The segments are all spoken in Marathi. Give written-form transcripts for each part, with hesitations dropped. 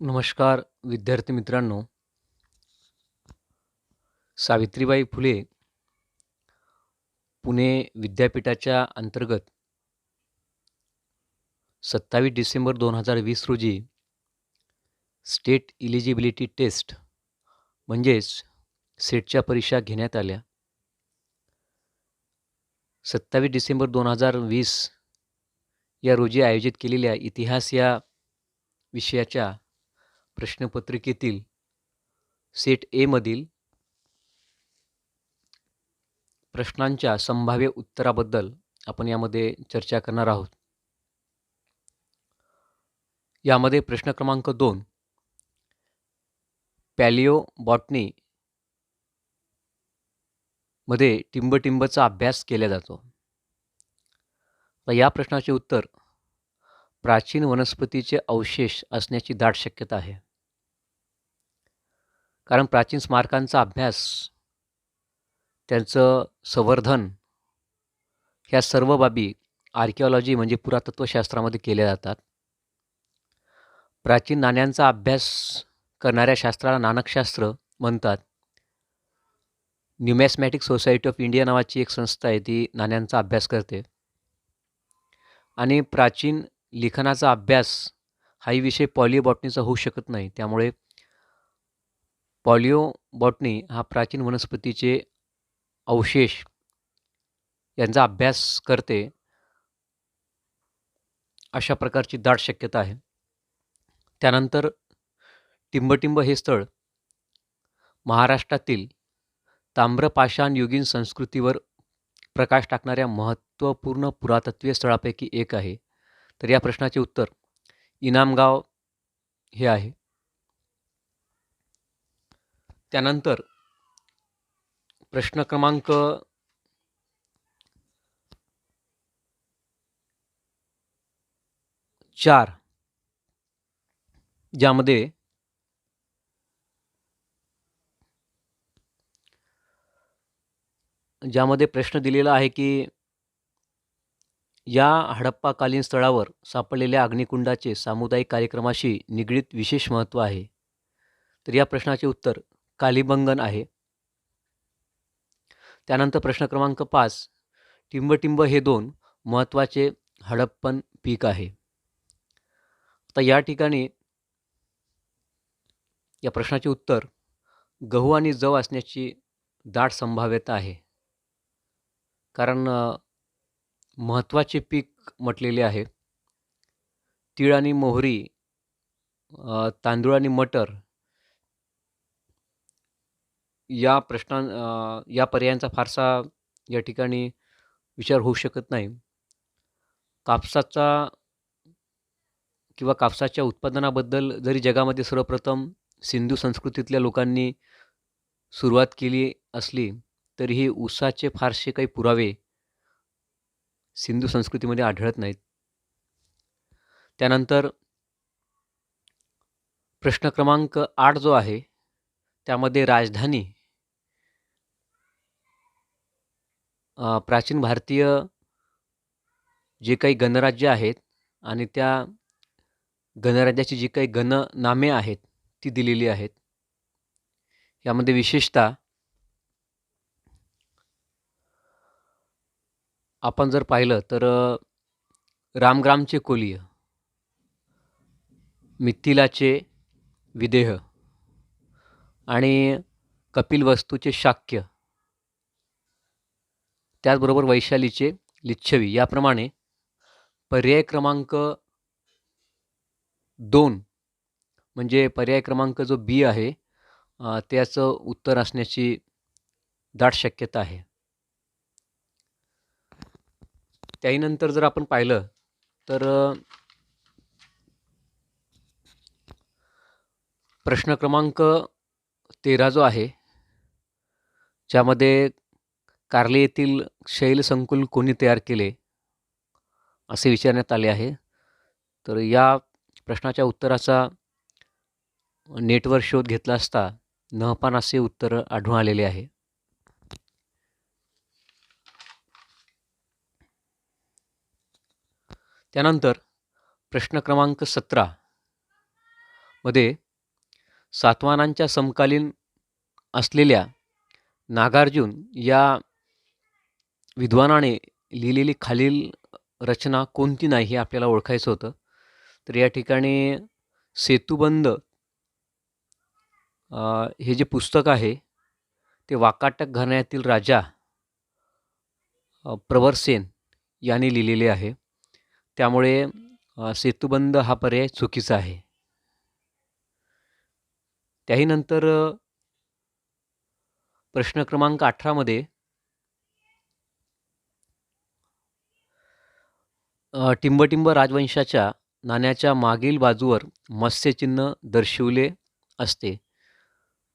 नमस्कार विद्यार्थी मित्रांनो. सावित्रीबाई फुले पुणे विद्यापीठाच्या अंतर्गत 27 डिसेंबर 2020 रोजी स्टेट इलिजिबिलिटी टेस्ट म्हणजेच सेटच्या परीक्षा घेण्यात आल्या. 27 डिसेंबर 2020 या रोजी आयोजित केलेल्या इतिहास या विषयाच्या प्रश्नपत्रिकेतील सेट ए मधील प्रश्नांच्या संभाव्य उत्तराबद्दल आपण यामध्ये चर्चा करणार आहोत. यामध्ये प्रश्न क्रमांक 2 पॅलिओ बॉटनी मध्ये टिंबटिंबचा अभ्यास केला जातो. तर या प्रश्नाचे उत्तर प्राचीन वनस्पतीचे अवशेष असण्याची दाट शक्यता आहे. कारण प्राचीन स्मारकांचा अभ्यास, त्यांचं संवर्धन ह्या सर्व बाबी आर्किओलॉजी म्हणजे पुरातत्वशास्त्रामध्ये केल्या जातात. प्राचीन नाण्यांचा अभ्यास करणाऱ्या शास्त्राला नाणकशास्त्र म्हणतात. न्यूमॅस्मॅटिक सोसायटी ऑफ इंडिया नावाची एक संस्था आहे, ती नाण्यांचा अभ्यास करते. आणि प्राचीन लिखाणाचा अभ्यास हाही विषय पॉलिओबॉटनीचा होऊ शकत नाही. त्यामुळे पॉलिओबॉटनी हा प्राचीन वनस्पतीचे अवशेष यांचा अभ्यास करते, अशा प्रकारची दाट शक्यता आहे. त्यानंतर टिंबटिंब हे स्थळ महाराष्ट्रातील ताम्रपाषाण युगीन संस्कृतीवर प्रकाश टाकणाऱ्या महत्त्वपूर्ण पुरातत्वीय स्थळापैकी एक आहे. तर या प्रश्नाचे उत्तर इनामगाव हे आहे. त्यानंतर प्रश्न क्रमांक 4 ज्यामध्ये प्रश्न दिलेला आहे की या हडप्पाकालीन स्थळावर सापडलेल्या अग्निकुंडाचे सामुदायिक कार्यक्रमाशी निगडीत विशेष महत्त्व आहे. तर या प्रश्नाचे उत्तर कालिबंगन आहे. त्यानंतर प्रश्न क्रमांक 5 टिंबटिंब हे 2 महत्त्वाचे हडप्पन पीक आहे. तर या ठिकाणी या प्रश्नाचे उत्तर गहू आणि जव असण्याची दाट संभाव्यता आहे. कारण महत्त्वाचे पीक म्हटलेले आहे. तीळ आणि मोहरी, तांदूळ आणि मटर या या पर्यायांचा फारसा या ठिकाणी विचार होऊ शकत नाही. कापसाचा किंवा कापसाच्या उत्पादनाबद्दल जरी जगामध्ये सर्वप्रथम सिंधू संस्कृतीतल्या लोकांनी सुरुवात केली असली, तरीही ऊसाचे फारसे काही पुरावे सिंधू संस्कृतीमध्ये आढळत नाहीत. त्यानंतर प्रश्न क्रमांक 8 जो आहे त्यामध्ये राजधानी प्राचीन भारतीय जे काही गणराज्य आहेत आणि त्या गणराज्याची जी काही गणनामे आहेत ती दिलेली आहेत. यामध्ये विशेषतः आपण जर पाहिलं तर रामग्रामचे कोलीय, मिथिलाचे विदेह आणि कपिलवस्तूचे शाक्य, त्याचबरोबर वैशालीचे लिच्छवी याप्रमाणे पर्याय क्रमांक 2 म्हणजे पर्याय क्रमांक जो बी आहे त्याचं उत्तर असण्याची दाट शक्यता आहे. त्यानंतर जर आपण पाहिलं तर प्रश्न क्रमांक 13 जो आहे ज्यामध्ये कार्ले येथील शैल संकुल कोणी तयार केले असे विचारण्यात आले आहे. तर या प्रश्नाच्या उत्तराचा नेटवर शोध घेतला असता नहपान असे उत्तर आढळून आलेले आहे. त्यानंतर प्रश्न क्रमांक 17 मध्ये सातवाहनांच्या समकालीन असलेल्या नागार्जुन या विद्वानाने लिहिलेली खालील रचना कोणती नाही हे आपल्याला ओळखायचं होतं. तर या ठिकाणी सेतुबंध हे जे पुस्तक आहे ते वाकाटक घराण्यातील राजा प्रवरसेन यांनी लिहिलेले आहे. त्यामुळे सेतुबंध हा पर्याय चुकीचा आहे. त्याही नंतर प्रश्न क्रमांक 18 मध्ये टिंबटिंब राजवंशाच्या नाण्याच्या मागील बाजूवर मत्स्यचिन्ह दर्शविले असते.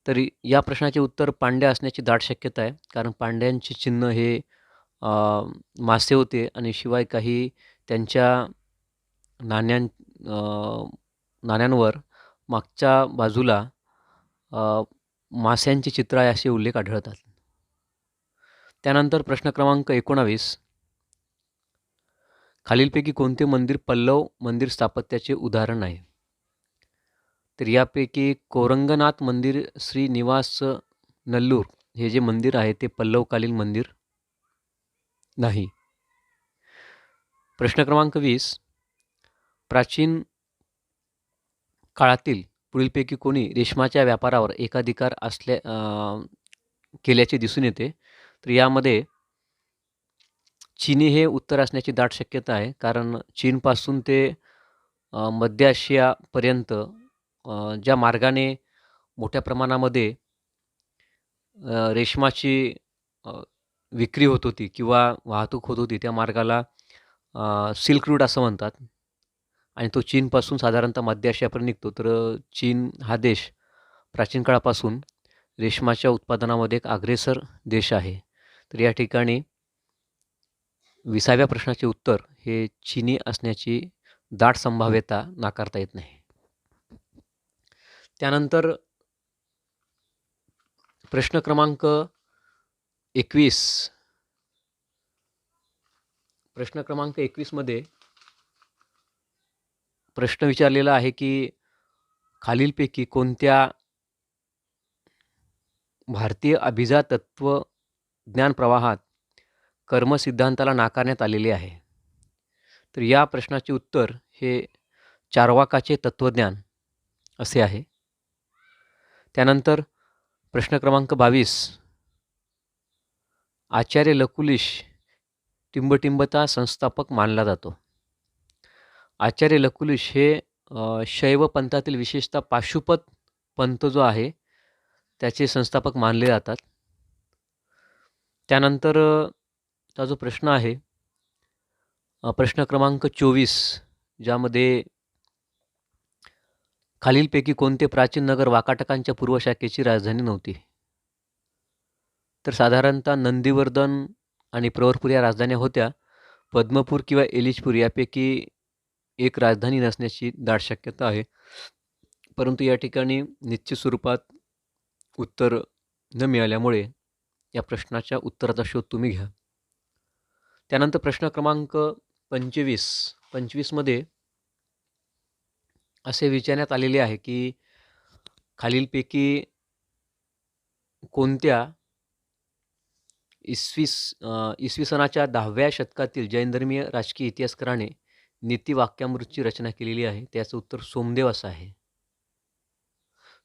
तरी या प्रश्नाचे उत्तर पांड्या असण्याची दाट शक्यता आहे, कारण पांड्यांचे चिन्ह हे मासे होते आणि शिवाय काही त्यांच्या नाण्यांवर मागच्या बाजूला मास्यांचे चित्र आहे असे उल्लेख आढळतात. त्यानंतर प्रश्न क्रमांक 19, खालीलपैकी कोणते मंदिर पल्लव मंदिर स्थापत्याचे उदाहरण आहे? तर यापैकी कोरंगनाथ मंदिर श्रीनिवास नल्लूर हे जे मंदिर आहे ते पल्लवकालीन मंदिर नाही. प्रश्न क्रमांक 20, प्राचीन काळातील पुढीलपैकी कोणी रेशमाच्या व्यापारावर एकाधिकार केल्याचे दिसून येते? तर यामध्ये चीनी हे उत्तर असण्याची दाट शक्यता आहे, कारण चीनपासून ते मध्य आशियापर्यंत ज्या मार्गाने मोठ्या प्रमाणामध्ये रेशमाची विक्री होत होती किंवा वाहतूक होत होती त्या मार्गाला सिल्क रूट असं म्हणतात आणि तो चीनपासून साधारणतः मध्य आशियापर्यंत निघतो. तर चीन हा देश प्राचीन काळापासून रेशमाच्या उत्पादनामध्ये एक अग्रेसर देश आहे. तर या ठिकाणी 20व्या प्रश्नाचे उत्तर हे चीनी असण्याची दाट संभाव्यता नाकारता येत नाही. त्यानंतर प्रश्न क्रमांक 21, प्रश्न क्रमांक 21 मध्ये प्रश्न विचारलेला आहे की खालीलपैकी कोणत्या भारतीय अभिजात तत्त्वज्ञान प्रवाहात कर्मसिद्धांताला नाकारण्यात आलेले आहे? तर या प्रश्नाचे उत्तर हे चार्वाकाचे तत्त्वज्ञान असे आहे. त्यानंतर प्रश्न क्रमांक 22, आचार्य लकुलिश टिंबटिंबचा संस्थापक मानला जातो. आचार्य लकुलिश हे शैव पंथातील विशेषतः पाशुपत पंथ जो आहे त्याचे संस्थापक मानले जातात. त्यानंतर हा जो प्रश्न आहे प्रश्न क्रमांक 24, ज्यामध्ये खालीलपैकी कोणते प्राचीन नगर वाकाटकांच्या पूर्व शाखेची राजधानी नव्हती? तर साधारणतः नंदीवर्धन आणि प्रवरपूर या राजधान्या होत्या. पद्मपूर किंवा एलिचपूर यापैकी एक राजधानी नसण्याची दाट शक्यता आहे, परंतु या ठिकाणी निश्चित स्वरूपात उत्तर न मिळाल्यामुळे या प्रश्नाच्या उत्तराचा शोध तुम्ही घ्या. त्यानंतर प्रश्न क्रमांक 25 मध्ये असे विचारण्यात आलेले आहे की खालीलपैकी कोणत्या इसवी सनाच्या 10व्या शतकातील जैनधर्मीय राजकीय इतिहासकाराने नीतिवाक्यामृतची रचना केलेली आहे? त्याचं उत्तर सोमदेव असं आहे.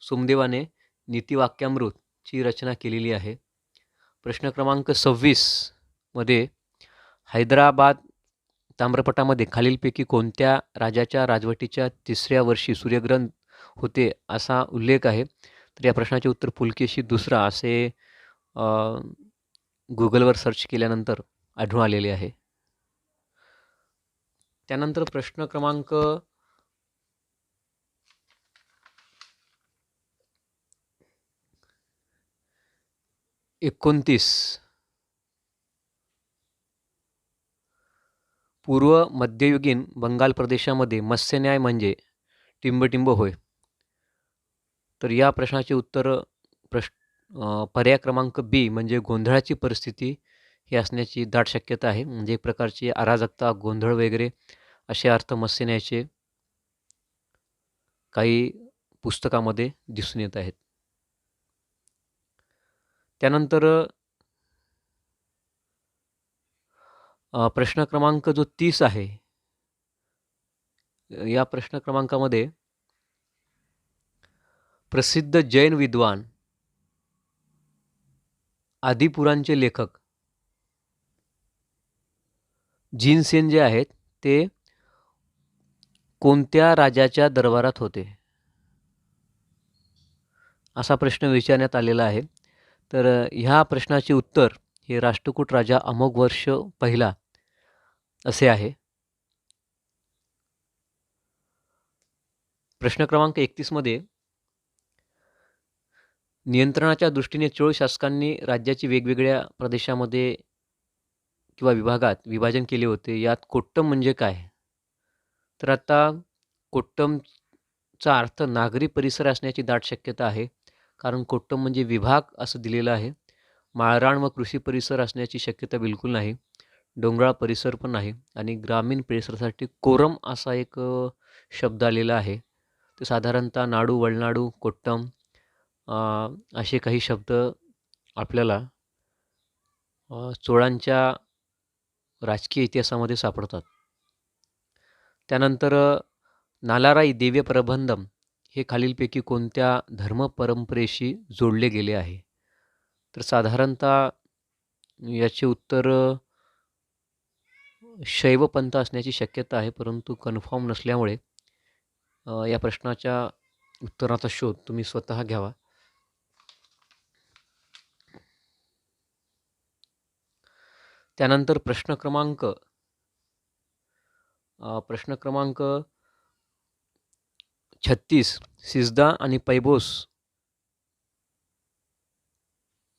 सोमदेवाने नीतिवाक्यामृतची रचना केलेली आहे. प्रश्न क्रमांक 26 मध्ये हैदराबाद ताम्रपटामध्ये खालीलपैकी कोणत्या राजाच्या राजवटीच्या 3ऱ्या वर्षी सूर्यग्रहण होते असा उल्लेख आहे? तर या प्रश्नाचे उत्तर पुलकेशी दुसरा असे गुगलवर सर्च केल्यानंतर आढळून आलेले आहे. त्यानंतर प्रश्न क्रमांक 29, पूर्व मध्ययुगीन बंगाल प्रदेशामध्ये मत्स्यन्याय म्हणजे टिंबटिंब होय. तर या प्रश्नाचे उत्तर पर्याय क्रमांक बी म्हणजे गोंधळाची परिस्थिती ही असण्याची दाट शक्यता आहे. म्हणजे एक प्रकारची अराजकता, गोंधळ वगैरे असे अर्थ मत्स्यन्यायाचे काही पुस्तकामध्ये दिसून येत आहेत. त्यानंतर प्रश्न क्रमांक जो 30 आहे, या प्रश्न क्रमांकामध्ये प्रसिद्ध जैन विद्वान आदिपुराणचे लेखक जिनसेन जे आहेत ते कोणत्या राजाच्या दरबारात होते, असा प्रश्न विचारण्यात आलेला आहे. तर ह्या प्रश्नाचे उत्तर हे राष्ट्रकूट राजा अमोघवर्ष पहिला असे आहे. प्रश्न क्रमांक 31 मध्ये नियंत्रणाच्या दृष्टीने चोळ शासकांनी राज्याची वेगवेगळ्या प्रदेशामध्ये किंवा विभागात विभाजन केले होते. यात कोट्टम म्हणजे काय? तर आता कोट्टमचा अर्थ नागरी परिसर असण्याची दाट शक्यता आहे, कारण कोट्टम म्हणजे विभाग असं दिलेलं आहे. माळरान व कृषी परिसर असण्याची शक्यता बिलकुल नाही. डोंगराळ परिसर पण नाही आणि ग्रामीण परिसरासाठी कोरम असा एक शब्द आलेला आहे. तर साधारणतः नाडू, वळनाडू, कोट्टम असे काही शब्द आपल्याला चोळांच्या राजकीय इतिहासामध्ये सापडतात. त्यानंतर नालाराई दिव्य प्रबंधम हे खालीलपैकी कोणत्या धर्मपरंपरेशी जोडले गेले आहे? तर साधारणतः याचे उत्तर शैवपंथ असण्याची शक्यता आहे, परंतु कन्फर्म नसल्यामुळे या प्रश्नाच्या उत्तराचा शोध तुम्ही स्वतः घ्यावा. त्यानंतर प्रश्न क्रमांक 36 सिसदा आणि पैबोस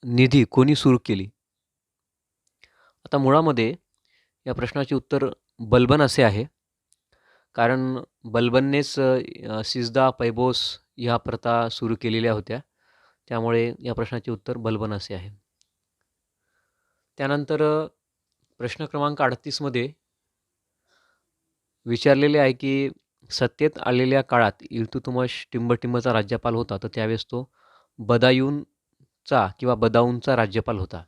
निधी कोणी सुरू केली? आता मुळामध्ये या प्रश्नाचे उत्तर बलबन असे आहे, कारण बलबननेच सिसदा, पैबोस ह्या प्रथा सुरू केलेल्या होत्या. त्यामुळे या प्रश्नाचे उत्तर बलबन असे आहे. त्यानंतर प्रश्न क्रमांक 38 मध्ये विचारलेले आहे की सत्तेत आलेल्या काळात इल्तुतमिश टिंबटिंबचा राज्यपाल होता, तर त्यावेळेस तो बदायूनचा किंवा बदाऊनचा राज्यपाल होता.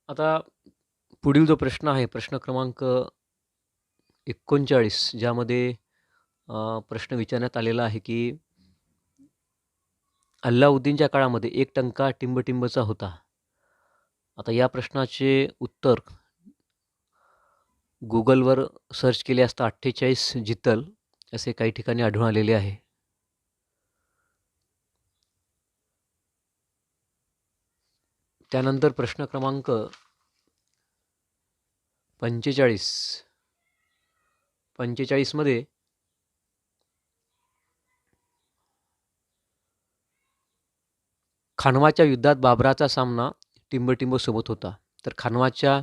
आता पुढील जो प्रश्न आहे, प्रश्न क्रमांक 39, ज्यामध्ये प्रश्न विचारण्यात आलेला आहे की अल्लाउद्दीनच्या काळामध्ये एक टंका टिंबटिंबचा होता. आता या प्रश्नाचे उत्तर गुगलवर सर्च केले असता 48 जितल असे काही ठिकाणी आढळून आलेले आहे. त्यानंतर प्रश्न क्रमांक 45 मध्ये खानवाच्या युद्धात बाबराचा सामना टिंबटिंब सोबत होता. तर खानवाच्या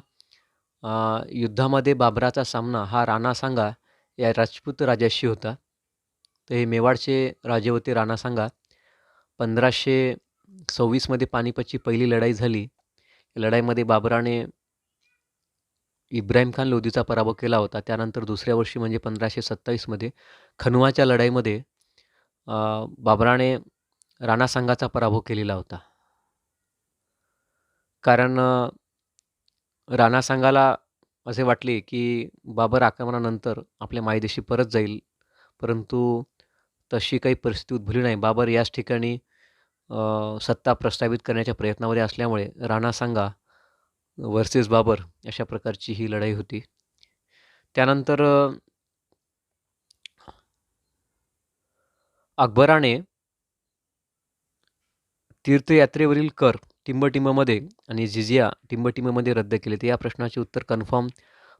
युद्धामध्ये बाबराचा सामना हा राणा सांगा या राजपूत राजाशी होता. तर हे मेवाडचे राजे होते राणा सांगा. 1526 मध्ये पानिपतची पहिली लढाई झाली. या लढाईमध्ये बाबराने इब्राहिम खान लोधीचा पराभव केला होता. त्यानंतर दुसऱ्या वर्षी म्हणजे 1527 मध्ये खनवाच्या लढाईमध्ये बाबराने राणा सांगाचा पराभव केलेला होता. कारण राणा सांगाला असे वाटले की बाबर आक्रमणानंतर आपल्या मायदेशी परत जाईल, परंतु तशी काही परिस्थिती उद्भवली नाही. बाबर याच ठिकाणी सत्ता प्रस्थापित करण्याच्या प्रयत्नामध्ये असल्यामुळे राणा सांगा वर्सेस बाबर अशा प्रकारची ही लढाई होती. त्यानंतर अकबराने तीर्थयात्रेवरील कर टिंबटिंबमध्ये आणि जिजिया टिंबटिंबमध्ये रद्द केले. तर या प्रश्नाचे उत्तर कन्फर्म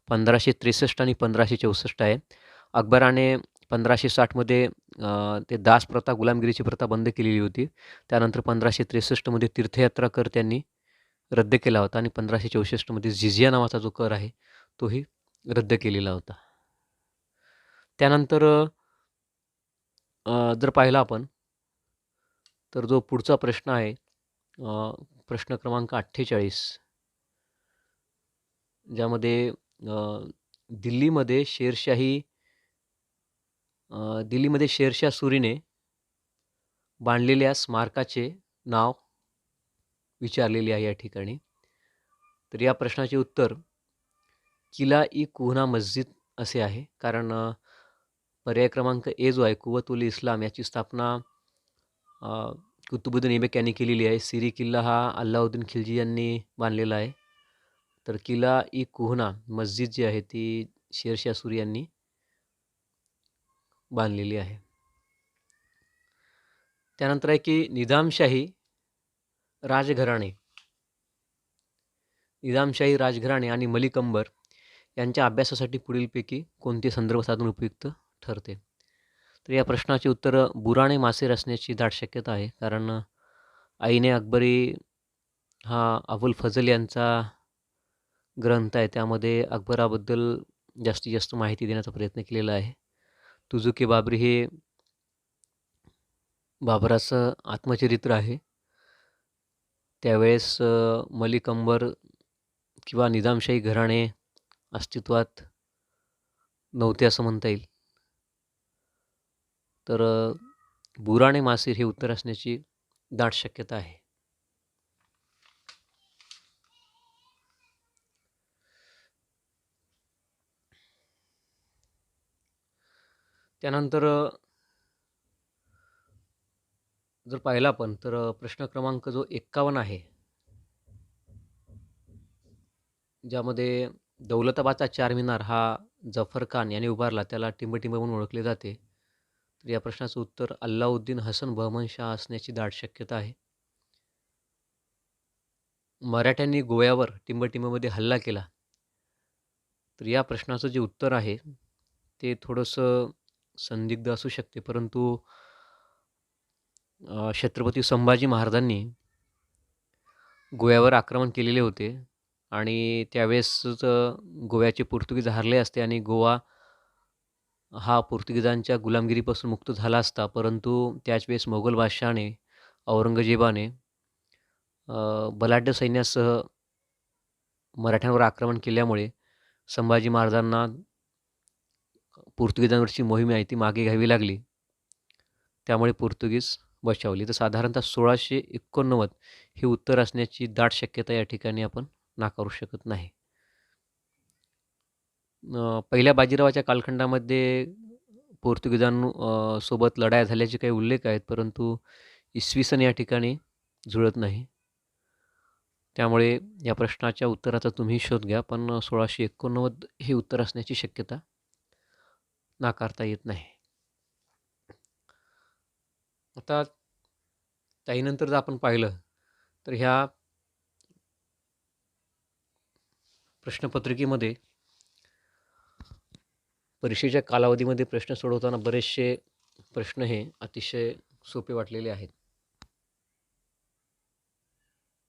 1563 आणि 1564 आहे. अकबराने 1560 मध्ये ते दास प्रथा, गुलामगिरीची प्रथा बंद केलेली होती. त्यानंतर 1563 मध्ये तीर्थयात्रा कर त्यांनी रद्द केला होता आणि 1564 मध्ये जिजिया नावाचा जो कर आहे तोही रद्द केलेला होता. त्यानंतर जर पाहिला आपण तर जो पुढचा प्रश्न आहे प्रश्न क्रमांक 48, ज्यामध्ये दिल्लीमध्ये शेरशाह सुरीने बांधलेल्या स्मारकाचे नाव विचारलेले आहे या ठिकाणी. तर या प्रश्नाचे उत्तर किला ई कुहना मस्जिद असे आहे. कारण पर्याय क्रमांक ए जो आहे, कुवत-उल इस्लाम, याची स्थापना कुतुबुद्दीन ऐबक यांनी केलेली आहे. सिरी किल्ला हा अल्लाउद्दीन खिलजी यांनी बांधलेला आहे. तर किला ई कुहना मस्जिद जी आहे ती शेरशाह सुरी यांनी बांधलेली आहे. त्यानंतर आहे की निजामशाही राजघराणे आणि मलिक अंबर यांच्या अभ्यासासाठी पुढीलपैकी कोणते संदर्भ साधन उपयुक्त ठरते? तर या प्रश्नाचे उत्तर बुराणे मासेर असण्याची दाट शक्यता आहे. कारण आईने अकबरी हा अबुल फजल यांचा ग्रंथ आहे. त्यामध्ये अकबराबद्दल जास्तीत जास्त माहिती देण्याचा प्रयत्न केलेला आहे. तुजुके बाबरी हे बाबराचं आत्मचरित्र आहे. त्यावेळेस मलिक अंबर किंवा निजामशाही घराणे अस्तित्वात नव्हते असं म्हणता येईल. तर बुराणे मासीर हे उत्तर असण्याची दाट शक्यता आहे. त्यानंतर जर पाहिला आपण तर प्रश्न क्रमांक जो 51 आहे, ज्यामध्ये दौलताबादचा चारमिनार हा जफर खान याने उभारला, त्याला टिंबटिंब म्हणून ओळखले जाते. तर या प्रश्नाचं उत्तर अल्लाउद्दीन हसन बहमन शाह असण्याची दाट शक्यता आहे. मराठ्यांनी गोव्यावर टिंबटिंबमध्ये हल्ला केला. तर या प्रश्नाचं जे उत्तर आहे ते थोडंसं संदिग्ध असू शकते. परंतु छत्रपती संभाजी महाराजांनी गोव्यावर आक्रमण केलेले होते आणि त्यावेळेसच गोव्याचे पोर्तुगीज हरले असते आणि गोवा हा पोर्तुगीजांच्या गुलामगिरीपासून मुक्त झाला असता. परंतु त्याच वेळेस मोगल बादशहाने औरंगजेबाने बलाढ्य सैन्यासह मराठ्यांवर आक्रमण केल्यामुळे संभाजी महाराजांना पोर्तुगीजांवरची मोहीम आहे ती मागे घ्यावी लागली. त्यामुळे पोर्तुगीज बचावली. तर साधारणतः 1689 हे उत्तर असण्याची दाट शक्यता या ठिकाणी आपण नाकारू शकत नाही. पहिल्या बाजीरावाच्या कालखंडामध्ये सोबत लढाया झाल्याचे काही उल्लेख आहेत, परंतु इसवी सन या ठिकाणी जुळत नाही. त्यामुळे या प्रश्नाच्या उत्तराचा तुम्ही शोध घ्या, पण 1689 हे उत्तर असण्याची शक्यता नाकारता येत नाही. आता त्यानंतर जर आपण पाहिलं तर ह्या प्रश्नपत्रिकेमध्ये परीक्षेच्या कालावधीमध्ये प्रश्न सोडवताना बरेचसे प्रश्न हे अतिशय सोपे वाटलेले आहेत.